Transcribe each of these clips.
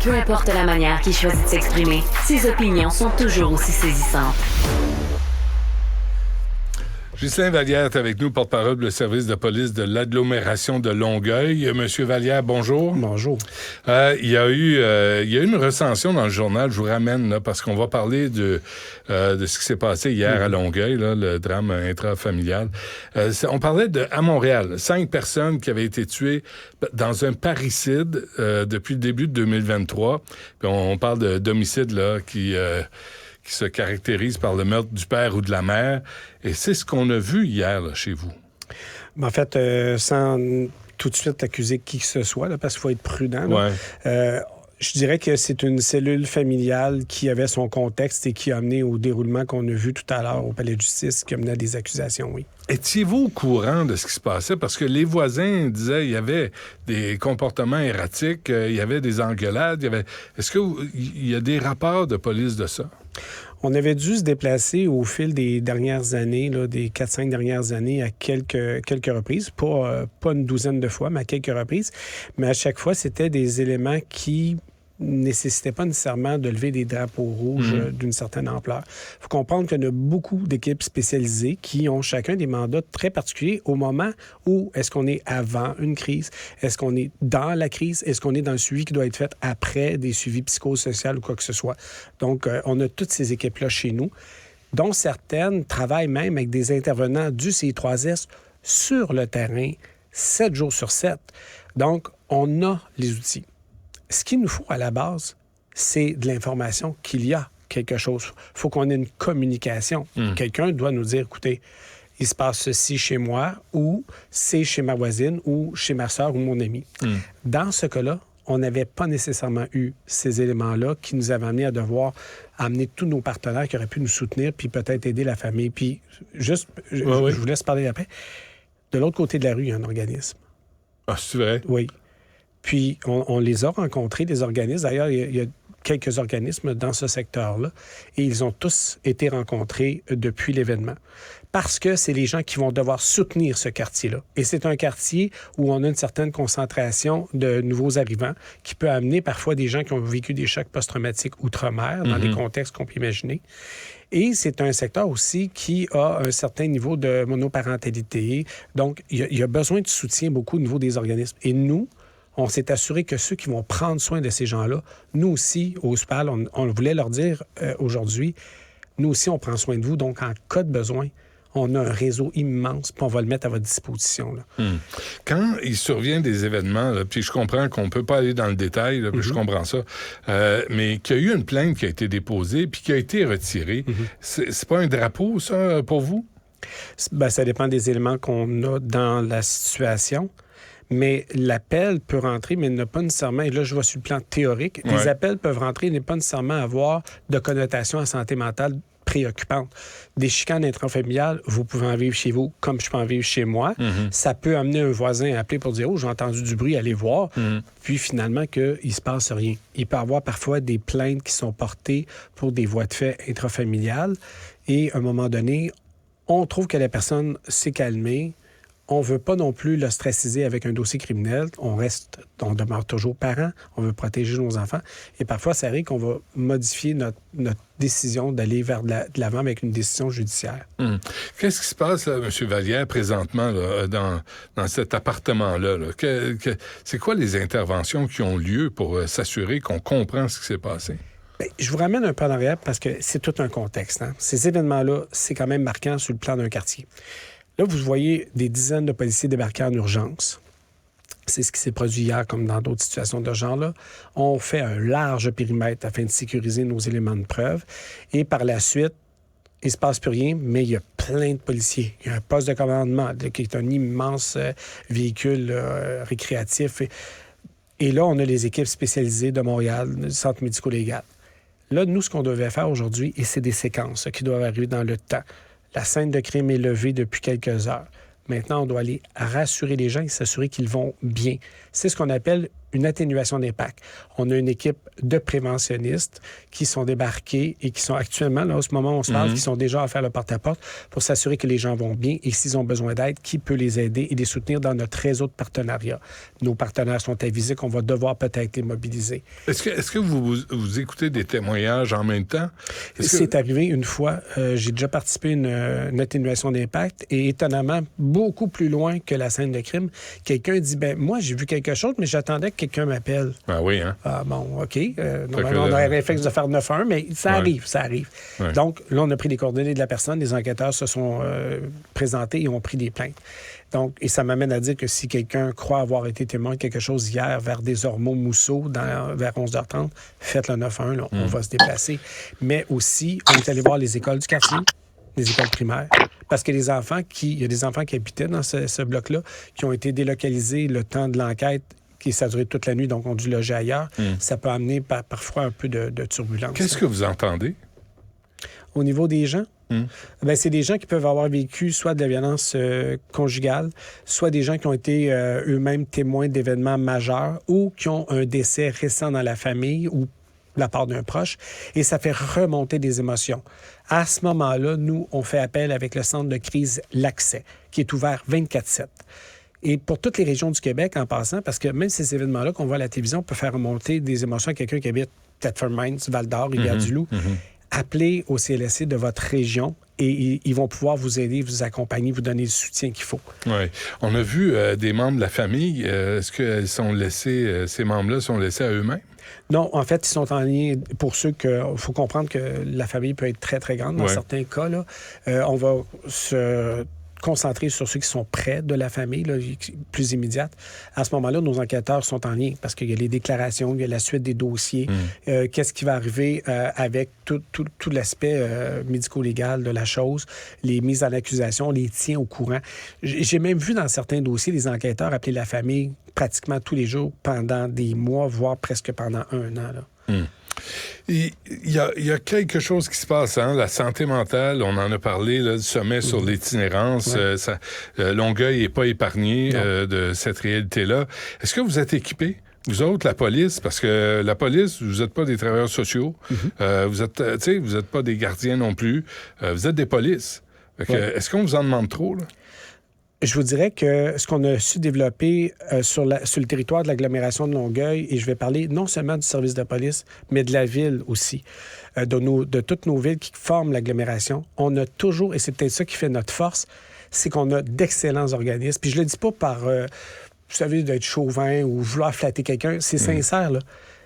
Peu importe la manière qu'il choisit de s'exprimer, ses opinions sont toujours aussi saisissantes. Ghislain Vallière est avec nous, porte-parole du service de police de l'agglomération de Longueuil. Monsieur Vallière, bonjour. Bonjour. Il y a eu une recension dans le journal, je vous ramène, là, parce qu'on va parler de ce qui s'est passé hier à Longueuil, là, le drame intrafamilial. On parlait à Montréal, 5 personnes qui avaient été tuées dans un parricide depuis le début de 2023. Puis on parle d'homicide là, qui se caractérise par le meurtre du père ou de la mère. Et c'est ce qu'on a vu hier là, chez vous. En fait, sans tout de suite accuser qui que ce soit, là, parce qu'il faut être prudent. Là. Ouais. Je dirais que c'est une cellule familiale qui avait son contexte et qui a amené au déroulement qu'on a vu tout à l'heure au palais de justice, qui a mené à des accusations, oui. Étiez-vous au courant de ce qui se passait? Parce que les voisins disaient qu'il y avait des comportements erratiques, il y avait des engueulades. Est-ce qu'il y a des rapports de police de ça? On avait dû se déplacer au fil des dernières années, là, des 4-5 dernières années, à quelques reprises. Pas une douzaine de fois, mais à quelques reprises. Mais à chaque fois, c'était des éléments qui nécessitaient pas nécessairement de lever des drapeaux rouges d'une certaine ampleur. Il faut comprendre qu'il y a beaucoup d'équipes spécialisées qui ont chacun des mandats très particuliers au moment où est-ce qu'on est avant une crise, est-ce qu'on est dans la crise, est-ce qu'on est dans le suivi qui doit être fait après des suivis psychosociaux ou quoi que ce soit. Donc, on a toutes ces équipes-là chez nous, dont certaines travaillent même avec des intervenants du CI3S sur le terrain, 7 jours sur 7. Donc, on a les outils. Ce qu'il nous faut à la base, c'est de l'information qu'il y a quelque chose. Il faut qu'on ait une communication. Quelqu'un doit nous dire, écoutez, il se passe ceci chez moi, ou c'est chez ma voisine, ou chez ma sœur ou mon ami. Dans ce cas-là, on n'avait pas nécessairement eu ces éléments-là qui nous avaient amené à devoir amener tous nos partenaires qui auraient pu nous soutenir, puis peut-être aider la famille. Puis juste, je vous laisse parler après. De l'autre côté de la rue, il y a un organisme. Ah, c'est vrai? Oui. Puis, on les a rencontrés, des organismes. D'ailleurs, il y a quelques organismes dans ce secteur-là. Et ils ont tous été rencontrés depuis l'événement. Parce que c'est les gens qui vont devoir soutenir ce quartier-là. Et c'est un quartier où on a une certaine concentration de nouveaux arrivants qui peut amener parfois des gens qui ont vécu des chocs post-traumatiques outre-mer, dans des contextes qu'on peut imaginer. Et c'est un secteur aussi qui a un certain niveau de monoparentalité. Donc, il y a besoin de soutien beaucoup au niveau des organismes. Et nous, on s'est assuré que ceux qui vont prendre soin de ces gens-là, nous aussi, au SPAL, on voulait leur dire aujourd'hui, nous aussi, on prend soin de vous. Donc, en cas de besoin, on a un réseau immense, puis on va le mettre à votre disposition. Là. Quand il survient des événements, là, puis je comprends qu'on ne peut pas aller dans le détail, là, puis je comprends ça, mais qu'il y a eu une plainte qui a été déposée puis qui a été retirée, c'est pas un drapeau, ça, pour vous? Bien, ça dépend des éléments qu'on a dans la situation. Mais l'appel peut rentrer, mais n'a pas nécessairement, et là, je vois sur le plan théorique, les appels peuvent rentrer, mais pas nécessairement avoir de connotation à santé mentale préoccupante. Des chicanes intrafamiliales, vous pouvez en vivre chez vous comme je peux en vivre chez moi. Ça peut amener un voisin à appeler pour dire « Oh, j'ai entendu du bruit, allez voir. » Puis finalement, qu'il ne se passe rien. Il peut y avoir parfois des plaintes qui sont portées pour des voies de fait intrafamiliales. Et à un moment donné, on trouve que la personne s'est calmée. On ne veut pas non plus le stressiser avec un dossier criminel. On demeure toujours parents. On veut protéger nos enfants. Et parfois, ça arrive qu'on va modifier notre décision d'aller vers de l'avant avec une décision judiciaire. Qu'est-ce qui se passe, là, M. Vallière, présentement, là, dans cet appartement-là? Là? C'est quoi les interventions qui ont lieu pour s'assurer qu'on comprend ce qui s'est passé? Bien, je vous ramène un peu en arrière parce que c'est tout un contexte. Hein? Ces événements-là, c'est quand même marquant sur le plan d'un quartier. Là, vous voyez des dizaines de policiers débarquer en urgence. C'est ce qui s'est produit hier, comme dans d'autres situations de ce genre-là. On fait un large périmètre afin de sécuriser nos éléments de preuve. Et par la suite, il ne se passe plus rien, mais il y a plein de policiers. Il y a un poste de commandement qui est un immense véhicule récréatif. Et là, on a les équipes spécialisées de Montréal, du Centre médico-légal. Là, nous, ce qu'on devait faire aujourd'hui, et c'est des séquences qui doivent arriver dans le temps. La scène de crime est levée depuis quelques heures. Maintenant, on doit aller rassurer les gens et s'assurer qu'ils vont bien. C'est ce qu'on appelle une atténuation d'impact. On a une équipe de préventionnistes qui sont débarqués et qui sont actuellement, là, au moment où on se parle, qui sont déjà à faire le porte-à-porte pour s'assurer que les gens vont bien et s'ils ont besoin d'aide, qui peut les aider et les soutenir dans notre réseau de partenariat. Nos partenaires sont avisés qu'on va devoir peut-être les mobiliser. Est-ce que vous écoutez des témoignages en même temps? C'est arrivé une fois. J'ai déjà participé à une atténuation d'impact et étonnamment, beaucoup plus loin que la scène de crime, quelqu'un dit, moi, j'ai vu quelque chose, mais j'attendais que quelqu'un m'appelle. Ah oui, hein? Ah bon, OK. Normalement, on aurait réflexe de faire 911, mais ça arrive. Ouais. Donc, là, on a pris les coordonnées de la personne, les enquêteurs se sont présentés et ont pris des plaintes. Donc, et ça m'amène à dire que si quelqu'un croit avoir été témoin de quelque chose hier vers des Ormeaux-Mousseau, vers 11h30, faites le 911, là, on va se déplacer. Mais aussi, on est allé voir les écoles du quartier, les écoles primaires. Parce que il y a des enfants qui habitaient dans ce bloc-là, qui ont été délocalisés le temps de l'enquête, qui ça a duré toute la nuit, donc ont dû loger ailleurs. Ça peut amener parfois un peu de turbulence. Qu'est-ce que vous entendez? Au niveau des gens? C'est des gens qui peuvent avoir vécu soit de la violence conjugale, soit des gens qui ont été eux-mêmes témoins d'événements majeurs ou qui ont un décès récent dans la famille ou de la part d'un proche, et ça fait remonter des émotions. À ce moment-là, nous, on fait appel avec le centre de crise L'Accès, qui est ouvert 24/7. Et pour toutes les régions du Québec, en passant, parce que même ces événements-là qu'on voit à la télévision peuvent faire remonter des émotions à quelqu'un qui habite Thetford Mines, Val-d'Or, Rivière-du-Loup. Appelez au CLSC de votre région et ils vont pouvoir vous aider, vous accompagner, vous donner le soutien qu'il faut. Oui. On a vu des membres de la famille. Est-ce que ces membres-là sont laissés à eux-mêmes? Non, en fait, ils sont en lien. Pour ceux que... Il faut comprendre que la famille peut être très, très grande. Dans certains cas, là, on va se concentrer sur ceux qui sont près de la famille, là, plus immédiate. À ce moment-là, nos enquêteurs sont en lien parce qu'il y a les déclarations, il y a la suite des dossiers. Qu'est-ce qui va arriver avec tout l'aspect médico-légal de la chose, les mises en accusation, les tient au courant. J'ai même vu dans certains dossiers des enquêteurs appeler la famille pratiquement tous les jours pendant des mois, voire presque pendant 1 an. Là. Il y a quelque chose qui se passe, hein? La santé mentale, on en a parlé, là, du sommet sur l'itinérance. Longueuil n'est pas épargné de cette réalité-là. Est-ce que vous êtes équipés? Vous autres, la police, parce que la police, vous n'êtes pas des travailleurs sociaux, vous êtes pas des gardiens non plus, vous êtes des polices. Est-ce qu'on vous en demande trop, là? Je vous dirais que ce qu'on a su développer sur le territoire de l'agglomération de Longueuil, et je vais parler non seulement du service de police, mais de la ville aussi, de toutes nos villes qui forment l'agglomération, on a toujours, et c'est peut-être ça qui fait notre force, c'est qu'on a d'excellents organismes. Puis je le dis pas par, vous savez, d'être chauvin ou vouloir flatter quelqu'un, c'est sincère, là.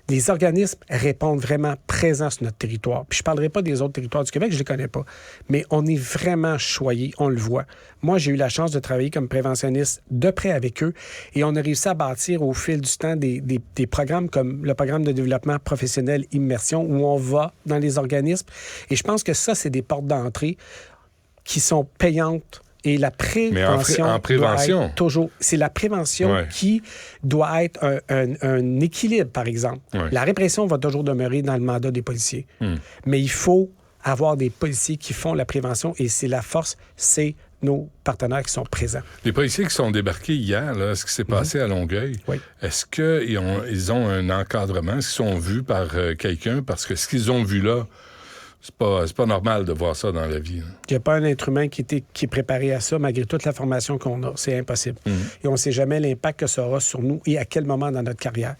Les organismes répondent vraiment présents sur notre territoire. Puis je ne parlerai pas des autres territoires du Québec, je ne les connais pas. Mais on est vraiment choyés, on le voit. Moi, j'ai eu la chance de travailler comme préventionniste de près avec eux et on a réussi à bâtir au fil du temps des programmes comme le programme de développement professionnel Immersion où on va dans les organismes. Et je pense que ça, c'est des portes d'entrée qui sont payantes. Et la prévention, en prévention. Doit être toujours... C'est la prévention qui doit être un équilibre, par exemple. La répression va toujours demeurer dans le mandat des policiers. Mais il faut avoir des policiers qui font la prévention et c'est la force, c'est nos partenaires qui sont présents. Les policiers qui sont débarqués hier, là, ce qui s'est passé à Longueuil, est-ce qu'ils ont un encadrement? Est-ce qu'ils sont vus par quelqu'un? Parce que ce qu'ils ont vu là, c'est pas normal de voir ça dans la vie. Il n'y a pas un être humain qui est préparé à ça, malgré toute la formation qu'on a. C'est impossible. Et on ne sait jamais l'impact que ça aura sur nous et à quel moment dans notre carrière.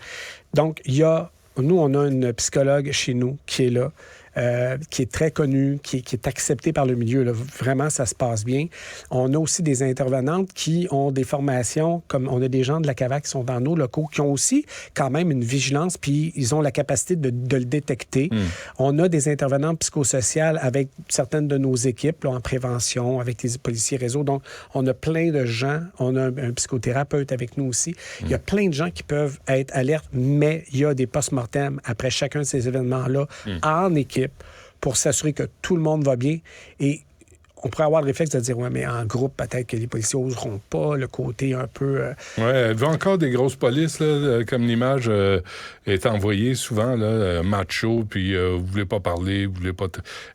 Donc, nous, on a une psychologue chez nous qui est là, qui est très connue, qui est acceptée par le milieu. Là. Vraiment, ça se passe bien. On a aussi des intervenantes qui ont des formations, comme on a des gens de la CAVAC qui sont dans nos locaux, qui ont aussi quand même une vigilance, puis ils ont la capacité de le détecter. On a des intervenantes psychosociales avec certaines de nos équipes là, en prévention, avec les policiers réseau. Donc, on a plein de gens. On a un psychothérapeute avec nous aussi. Il y a plein de gens qui peuvent être alertes, mais il y a des post-mortem après chacun de ces événements-là en équipe pour s'assurer que tout le monde va bien. Et on pourrait avoir le réflexe de dire, mais en groupe, peut-être que les policiers n'oseront pas, le côté un peu... elle veut encore des grosses polices, là, comme l'image est envoyée souvent, là, macho, puis vous voulez pas parler, vous voulez pas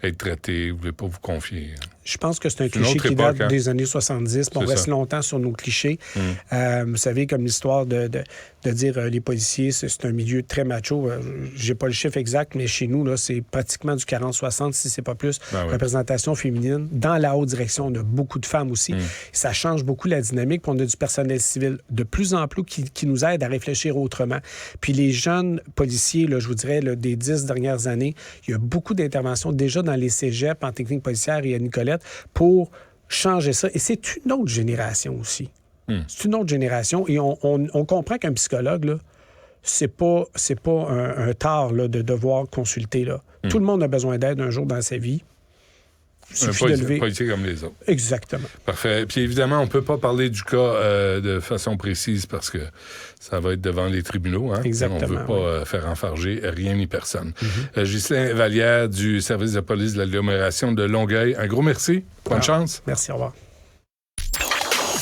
être traité, vous voulez pas vous confier. Je pense que c'est un une cliché autre qui époque, date des années 70. On reste longtemps sur nos clichés. Vous savez, comme l'histoire de dire les policiers, c'est un milieu très macho. J'ai pas le chiffre exact, mais chez nous, là, c'est pratiquement du 40-60, si c'est pas plus. Représentation féminine. Dans la haute direction, on a beaucoup de femmes aussi. Ça change beaucoup la dynamique. Puis on a du personnel civil de plus en plus qui nous aide à réfléchir autrement. Puis les jeunes policiers, là, je vous dirais, là, des 10 dernières années, il y a beaucoup d'interventions déjà dans les cégeps, en technique policière et à Nicolette, pour changer ça. Et c'est une autre génération aussi. C'est une autre génération. Et on comprend qu'un psychologue, là, c'est pas un tard là, de devoir consulter. Là. Tout le monde a besoin d'aide un jour dans sa vie. Un policier comme les autres. Exactement. Parfait. Puis évidemment, on ne peut pas parler du cas de façon précise parce que ça va être devant les tribunaux. Hein? Exactement. On ne veut pas faire enfarger rien ni personne. Ghislain Vallière du service de police de l'agglomération de Longueuil, un gros merci. Bonne chance. Merci, au revoir.